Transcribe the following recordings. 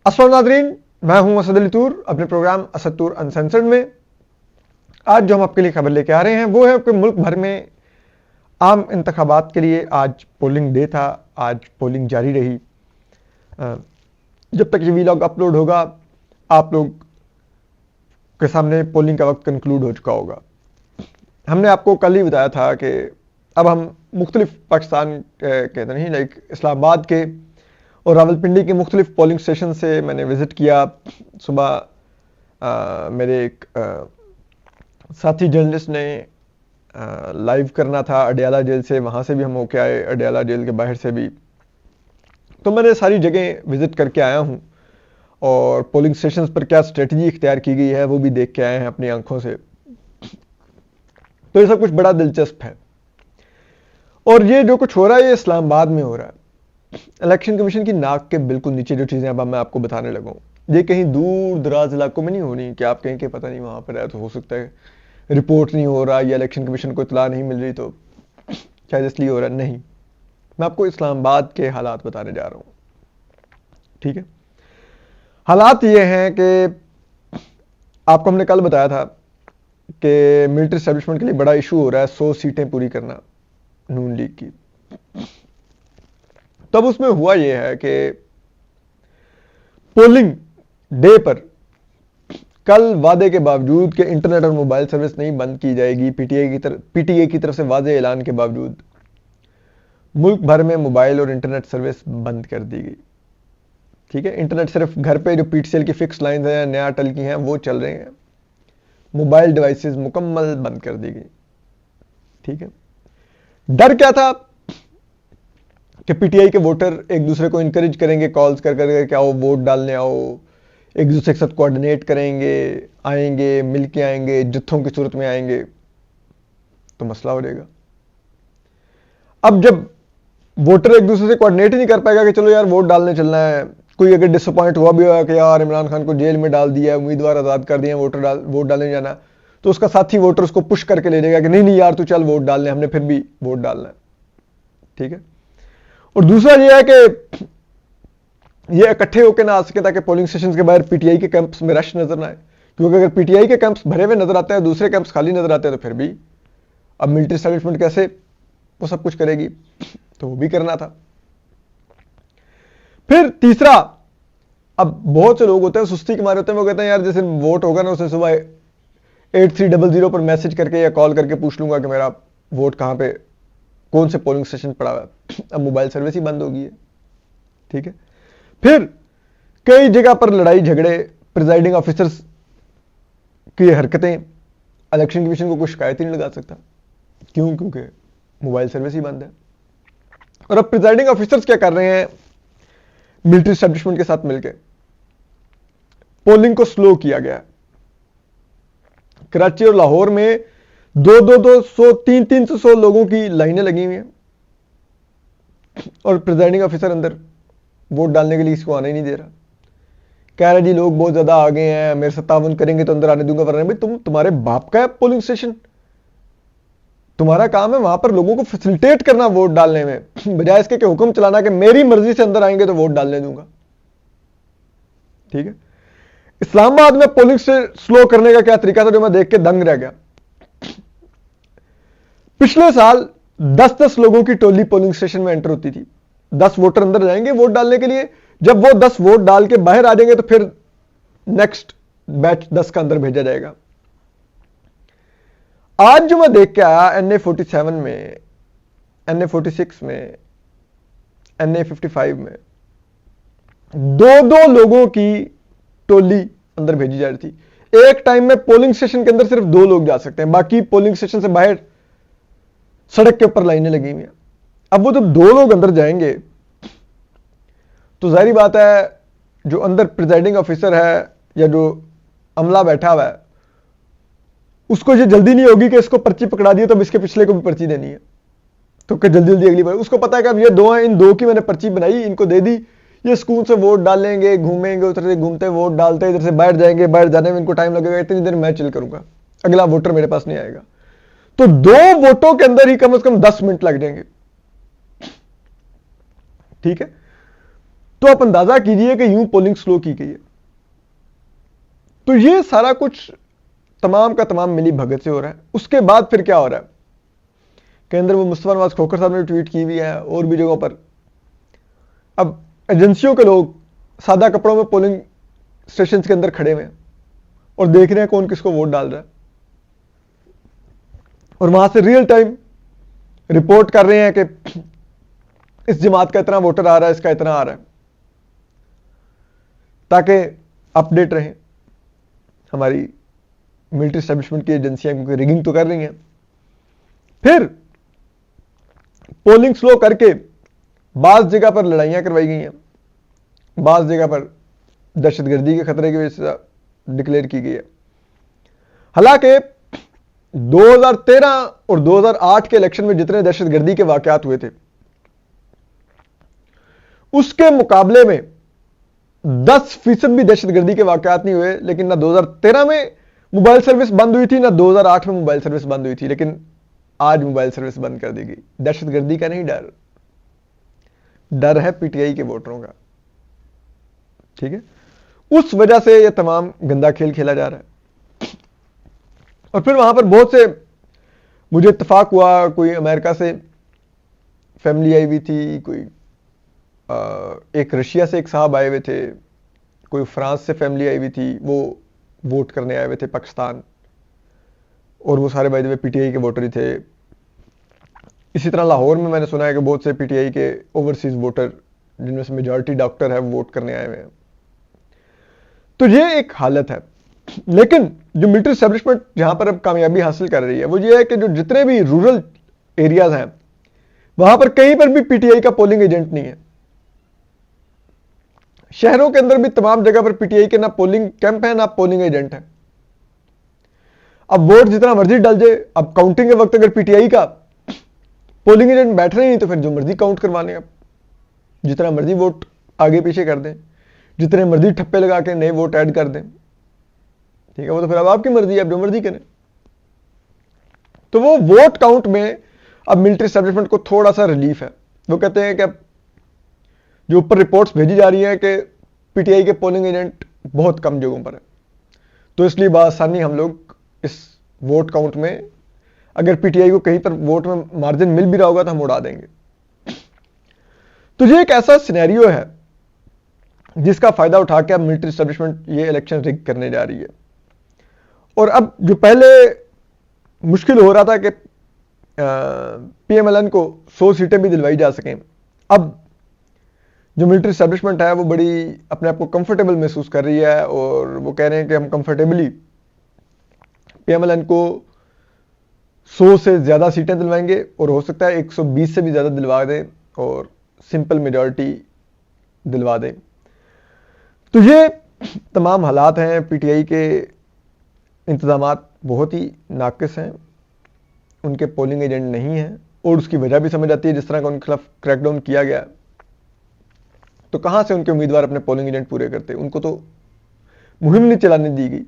अस्सलाम नाज़रीन, मैं हूं असद अली तूर अपने प्रोग्राम असद तूर अनसेंसर्ड में। आज जो हम आपके लिए खबर लेके आ रहे हैं वो है कि मुल्क भर में आम इंतखाबात के लिए आज पोलिंग डे था। आज पोलिंग जारी रही। जब तक ये वीलॉग अपलोड होगा आप लोग के सामने पोलिंग का वक्त कंक्लूड हो चुका होगा। हमने आपको कल ही बताया था कि अब हम मुख्तलिफ पाकिस्तान के नहीं लाइक इस्लामाबाद के और रावलपिंडी के मुख्तलिफ पोलिंग स्टेशन से मैंने विज़िट किया। सुबह मेरे एक साथी जर्नलिस्ट ने लाइव करना था अडयाला जेल से, वहाँ से भी हम होके आए, अडयाला जेल के बाहर से भी। तो मैंने सारी जगह विज़िट करके आया हूँ और पोलिंग स्टेशंस पर क्या स्ट्रेटजी इख्तियार की गई है वो भी देख के आए हैं अपनी आंखों से। तो ये सब कुछ बड़ा दिलचस्प है और ये जो कुछ हो रहा है ये इस्लामाबाद में हो रहा है। इलेक्शन कमीशन की नाक के बिल्कुल नीचे जो चीज़ें अब मैं आपको बताने लगा हूँ, ये कहीं दूर दराज इलाकों में नहीं हो रही कि आप कहीं के पता नहीं वहाँ पर है तो हो सकता है रिपोर्ट नहीं हो रहा या इलेक्शन कमीशन को इतला नहीं मिल रही तो शायद इसलिए हो रहा नहीं। मैं आपको इस्लामाबाद के हालात बताने जा रहा हूँ। ठीक है, हालात ये हैं कि आपको हमने कल बताया था कि मिलिट्री एस्टेब्लिशमेंट के लिए बड़ा इशू हो रहा है 100 सीटें पूरी करना नून लीग की। तब उसमें हुआ यह है कि पोलिंग डे पर कल वादे के बावजूद कि इंटरनेट और मोबाइल सर्विस नहीं बंद की जाएगी, पीटीए की तरफ से वादे ऐलान के बावजूद मुल्क भर में मोबाइल और इंटरनेट सर्विस बंद कर दी गई। ठीक है, इंटरनेट सिर्फ घर पे जो पीटीसीएल की फिक्स लाइन है, नया टल की हैं वो चल रहे हैं। मोबाइल डिवाइसेस मुकम्मल बंद कर दी गई। ठीक है, डर क्या था कि पीटीआई के वोटर एक दूसरे को इनकरेज करेंगे कॉल्स कर करके कि आओ वोट डालने आओ, एक दूसरे के साथ कोऑर्डिनेट करेंगे, आएंगे, मिलके आएंगे, जत्थों की सूरत में आएंगे तो मसला हो जाएगा। अब जब वोटर एक दूसरे से कोऑर्डिनेट ही नहीं कर पाएगा कि चलो यार वोट डालने चलना है, कोई अगर डिसअपॉइंट हुआ भी होगा कि यार इमरान खान को जेल में डाल दिया, उम्मीदवार आज़ाद कर दिए, वोट डालने जाना, तो उसका साथी वोटर उसको पुश करके ले जाएगा कि नहीं नहीं यार तू चल वोट डालने, हमने फिर भी वोट डालना है। ठीक है, और दूसरा यह है कि ये इकट्ठे होकर ना आ सके ताकि पोलिंग स्टेशन के बाहर पीटीआई के कैंप्स में रश नजर ना आए, क्योंकि अगर पीटीआई के कैंप्स भरे हुए नजर आते हैं, दूसरे कैंप्स खाली नजर आते हैं तो फिर भी अब मिलिट्री एस्टेब्लिशमेंट कैसे वो सब कुछ करेगी, तो वो भी करना था। फिर तीसरा, अब बहुत से लोग होते हैं सुस्ती के मारे होते हैं, वो कहते हैं यार जैसे वोट होगा ना उसे सुबह 8300 पर मैसेज करके या कॉल करके पूछ लूंगा कि मेरा वोट कहां पे कौन से पोलिंग स्टेशन पड़ा हुआ है। अब मोबाइल सर्विस ही बंद होगी है। ठीक है, फिर कई जगह पर लड़ाई झगड़े, प्रिजाइडिंग ऑफिसर्स की हरकतें, इलेक्शन कमीशन को कोई शिकायत ही नहीं लगा सकता। क्यों? क्योंकि मोबाइल सर्विस ही बंद है। और अब प्रिजाइडिंग ऑफिसर्स क्या कर रहे हैं, मिलिट्री एस्टेब्लिशमेंट के साथ मिलकर पोलिंग को स्लो किया गया। कराची और लाहौर में 200 300 लोगों की लाइनें लगी हुई हैं और प्रिजाइडिंग ऑफिसर अंदर वोट डालने के लिए इसको आने ही नहीं दे रहा। कह रहा जी लोग बहुत ज्यादा आ गए हैं, मेरे साथ ताउन करेंगे तो अंदर आने दूंगा, वरना भाई तुम्हारे बाप का है पोलिंग स्टेशन, तुम्हारा काम है वहां पर लोगों को फैसिलिटेट करना वोट डालने में, बजाय इसके कि हुक्म चलाना कि मेरी मर्जी से अंदर आएंगे तो वोट डालने दूंगा। ठीक है, इस्लामाबाद में पोलिंग से स्लो करने का क्या तरीका था जो मैं देख के दंग रह गया। पिछले साल 10-10 लोगों की टोली पोलिंग स्टेशन में एंटर होती थी। 10 वोटर अंदर जाएंगे वोट डालने के लिए, जब वो 10 वोट डाल के बाहर आ जाएंगे तो फिर नेक्स्ट बैच 10 का अंदर भेजा जाएगा। आज जो मैं देख के आया NA47 में, NA46 में, NA55 में 2-2 लोगों की टोली अंदर भेजी जा रही थी। एक टाइम में पोलिंग स्टेशन के अंदर सिर्फ 2 लोग जा सकते हैं, बाकी पोलिंग स्टेशन से बाहर सड़क के ऊपर लाइनें लगी हुई हैं। अब वो जब 2 लोग अंदर जाएंगे तो जाहिर बात है जो अंदर प्रिजाइडिंग ऑफिसर है या जो अमला बैठा हुआ है उसको ये जल्दी नहीं होगी कि इसको पर्ची पकड़ा दी तो अब इसके पिछले को भी पर्ची देनी है, तो जल्दी जल्दी अगली बार उसको पता है कि अब ये 2 हैं, इन 2 की मैंने पर्ची बनाई, इनको दे दी, ये स्कूल से वोट डालेंगे, घूमेंगे, उधर से घूमते वोट डालते, इधर से बाहर जाएंगे, बाहर जाने में इनको टाइम लगेगा, इतनी देर मैं चिल करूंगा, अगला वोटर मेरे पास नहीं आएगा। तो 2 वोटों के अंदर ही कम से कम 10 मिनट लग जाएंगे। ठीक है, तो आप अंदाजा कीजिए कि यूं पोलिंग स्लो की गई है। तो ये सारा कुछ तमाम का तमाम मिली भगत से हो रहा है। उसके बाद फिर क्या हो रहा है के अंदर वो मुस्तफा नवाज खोखर साहब ने ट्वीट की हुई है और भी जगहों पर। अब एजेंसियों के लोग सादा कपड़ों में पोलिंग स्टेशन के अंदर खड़े हुए हैं और देख रहे हैं कौन किसको वोट डाल रहा है, और वहां से रियल टाइम रिपोर्ट कर रहे हैं कि इस जमात का इतना वोटर आ रहा है, इसका इतना आ रहा है, ताकि अपडेट रहें। हमारी मिलिट्री एस्टेब्लिशमेंट की एजेंसियां, क्योंकि रिगिंग तो कर रही हैं। फिर पोलिंग स्लो करके बाज जगह पर लड़ाइयां करवाई गई हैं, बाज जगह पर दहशतगर्दी के खतरे की वजह से डिक्लेयर की गई है। हालांकि 2013 और 2008 के इलेक्शन में जितने दहशतगर्दी के वाकयात हुए थे, उसके मुकाबले में 10% भी दहशतगर्दी के वाकयात नहीं हुए। लेकिन ना 2013 में मोबाइल सर्विस बंद हुई थी, ना 2008 में मोबाइल सर्विस बंद हुई थी, लेकिन आज मोबाइल सर्विस बंद कर दी गई। दहशतगर्दी का नहीं डर, डर है पीटीआई के वोटरों का। ठीक है, उस वजह से यह तमाम गंदा खेल खेला जा रहा है। और फिर वहां पर बहुत से, मुझे इत्तेफाक हुआ, कोई अमेरिका से फैमिली आई हुई थी, कोई एक रशिया से एक साहब आए हुए थे, कोई फ्रांस से फैमिली आई हुई थी, वो वोट करने आए हुए थे पाकिस्तान, और वो सारे बाय द वे पीटीआई के वोटर ही थे। इसी तरह लाहौर में मैंने सुना है कि बहुत से पीटीआई के ओवरसीज वोटर, जिनमें से मेजॉरिटी डॉक्टर है, वो वोट करने आए हुए हैं। तो ये एक हालत है। लेकिन जो मिलिट्री एस्टेब्लिशमेंट जहां पर अब कामयाबी हासिल कर रही है वो ये है कि जो जितने भी रूरल एरियाज हैं वहां पर कहीं पर भी पीटीआई का पोलिंग एजेंट नहीं है। शहरों के अंदर भी तमाम जगह पर पीटीआई के ना पोलिंग कैंप है, ना पोलिंग एजेंट है। अब वोट जितना मर्जी डल जाए, अब काउंटिंग के वक्त अगर पीटीआई का पोलिंग एजेंट बैठ रहे हैं तो फिर जो मर्जी काउंट करवा लें, अब जितना मर्जी वोट आगे पीछे कर दें, जितने मर्जी ठप्पे लगा के नए वोट ऐड कर दें। ठीक है, वो तो फिर अब आपकी मर्जी है, आप जो मर्जी करें। तो वो वोट काउंट में अब मिलिट्री एस्टेब्लिशमेंट को थोड़ा सा रिलीफ है। वो कहते हैं कि अब जो ऊपर रिपोर्ट्स भेजी जा रही है कि पीटीआई के पोलिंग एजेंट बहुत कम जगहों पर है, तो इसलिए बआसानी हम लोग इस वोट काउंट में, अगर पीटीआई को कहीं पर वोट में मार्जिन मिल भी रहा होगा तो हम उड़ा देंगे। तो ये एक ऐसा सिनेरियो है जिसका फायदा उठा के अब मिलिट्री एस्टेब्लिशमेंट ये इलेक्शन रिग करने जा रही है। और अब जो पहले मुश्किल हो रहा था कि पीएमएलएन को 100 सीटें भी दिलवाई जा सकें, अब जो मिलिट्री एस्टेब्लिशमेंट है वो बड़ी अपने आप को कंफर्टेबल महसूस कर रही है, और वो कह रहे हैं कि हम कंफर्टेबली पीएमएलएन को 100 से ज्यादा सीटें दिलवाएंगे, और हो सकता है 120 से भी ज्यादा दिलवा दें और सिंपल मेजॉरिटी दिलवा दें। तो ये तमाम हालात हैं। पीटीआई के इंतजामात बहुत ही नाकिस हैं, उनके पोलिंग एजेंट नहीं हैं, और उसकी वजह भी समझ आती है। जिस तरह का उनके खिलाफ क्रैकडाउन किया गया, तो कहां से उनके उम्मीदवार अपने पोलिंग एजेंट पूरे करते, उनको तो मुहिम नहीं चलाने दी गई।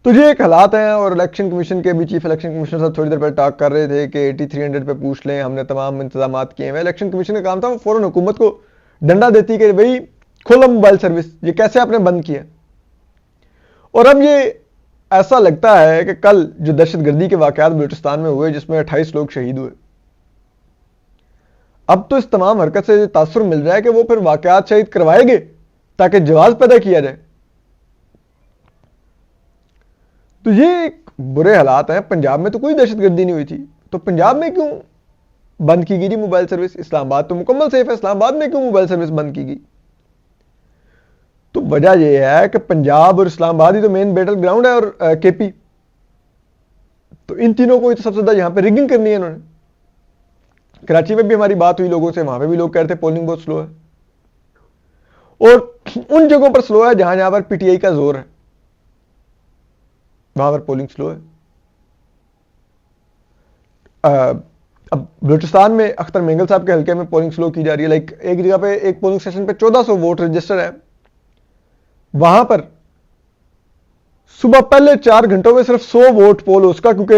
तो ये एक हालात हैं। और इलेक्शन कमीशन के भी चीफ इलेक्शन कमिश्नर साहब थोड़ी देर पहले टॉक कर रहे थे कि 8300 पे पूछ लें, हमने तमाम इंतजाम किए हैं। इलेक्शन कमीशन का काम था वो फौरन हुकूमत को डंडा देती कि भाई खोलो मोबाइल सर्विस, ये कैसे आपने बंद किया। और अब ये ऐसा लगता है कि कल जो दहशतगर्दी के वाकयात बलूचिस्तान में हुए, जिसमें 28 लोग शहीद हुए, अब तो इस तमाम हरकत से तासुर मिल रहा है कि वो फिर वाकयात शहीद करवाएंगे ताकि जवाब पैदा किया जाए। तो ये एक बुरे हालात हैं। पंजाब में तो कोई दहशतगर्दी नहीं हुई थी, तो पंजाब में क्यों बंद की गई मोबाइल सर्विस? इस्लामाबाद तो मुकम्मल सेफ है, इस्लामाबाद में क्यों मोबाइल सर्विस बंद की गई? तो वजह यह है कि पंजाब और इस्लामाबाद ही तो मेन बैटल ग्राउंड है, और केपी, तो इन तीनों को तो सबसे ज्यादा यहां पे रिगिंग करनी है इन्होंने। कराची में भी हमारी बात हुई लोगों से, वहां पे भी लोग कह रहे थे पोलिंग बहुत स्लो है, और उन जगहों पर स्लो है जहां जहां पर पीटीआई का जोर है, वहां पर पोलिंग स्लो है। अब बलूचिस्तान में अख्तर मेंगल साहब के हल्के में पोलिंग स्लो की जा रही है। लाइक एक जगह पे, एक पोलिंग स्टेशन पे 1400 वोट रजिस्टर है, वहां पर सुबह पहले 4 घंटों में सिर्फ 100 वोट पोल उसका, क्योंकि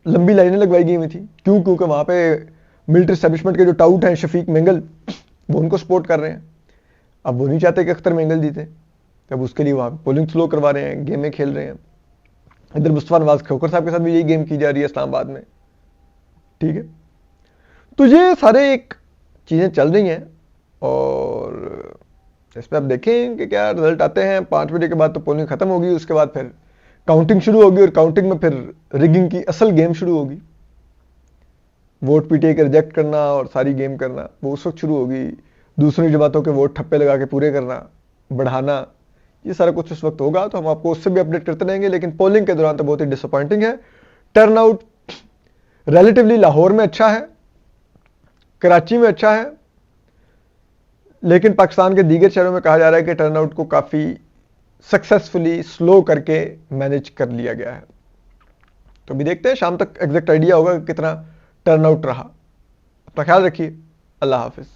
लंबी लाइनें लगवाई गई हुई थी। क्योंकि वहां पे मिलिट्री एस्टेब्लिशमेंट के जो टाउट हैं शफीक मेंगल, वो उनको सपोर्ट कर रहे हैं। अब वो नहीं चाहते कि अख्तर मेंगल जीते, अब उसके लिए वहाँ पोलिंग स्लो करवा रहे हैं, गेमें खेल रहे हैं। इधर मुस्तफा नवाज खोकर साहब के साथ भी यही गेम की जा रही है इस्लामाबाद में। ठीक है, तो ये सारे एक चीज़ें चल रही हैं और इस पर आप देखें कि क्या रिजल्ट आते हैं। 5 बजे के बाद तो पोलिंग खत्म होगी, उसके बाद फिर काउंटिंग शुरू होगी और काउंटिंग में फिर रिगिंग की असल गेम शुरू होगी। वोट पीटीआई के रिजेक्ट करना और सारी गेम करना वो उस वक्त शुरू होगी। दूसरी जमातों के वोट ठप्पे लगा के पूरे करना, बढ़ाना, ये सारा कुछ उस वक्त होगा। तो हम आपको उससे भी अपडेट करते रहेंगे। लेकिन पोलिंग के दौरान तो बहुत ही डिसअपॉइंटिंग है। टर्नआउट रिलेटिवली लाहौर में अच्छा है, कराची में अच्छा है, लेकिन पाकिस्तान के दीगर शहरों में कहा जा रहा है कि टर्नआउट को काफ़ी सक्सेसफुली स्लो करके मैनेज कर लिया गया है। तो अभी देखते हैं, शाम तक एग्जैक्ट आइडिया होगा कि कितना टर्नआउट रहा। अपना ख्याल रखिए। अल्लाह हाफिज़।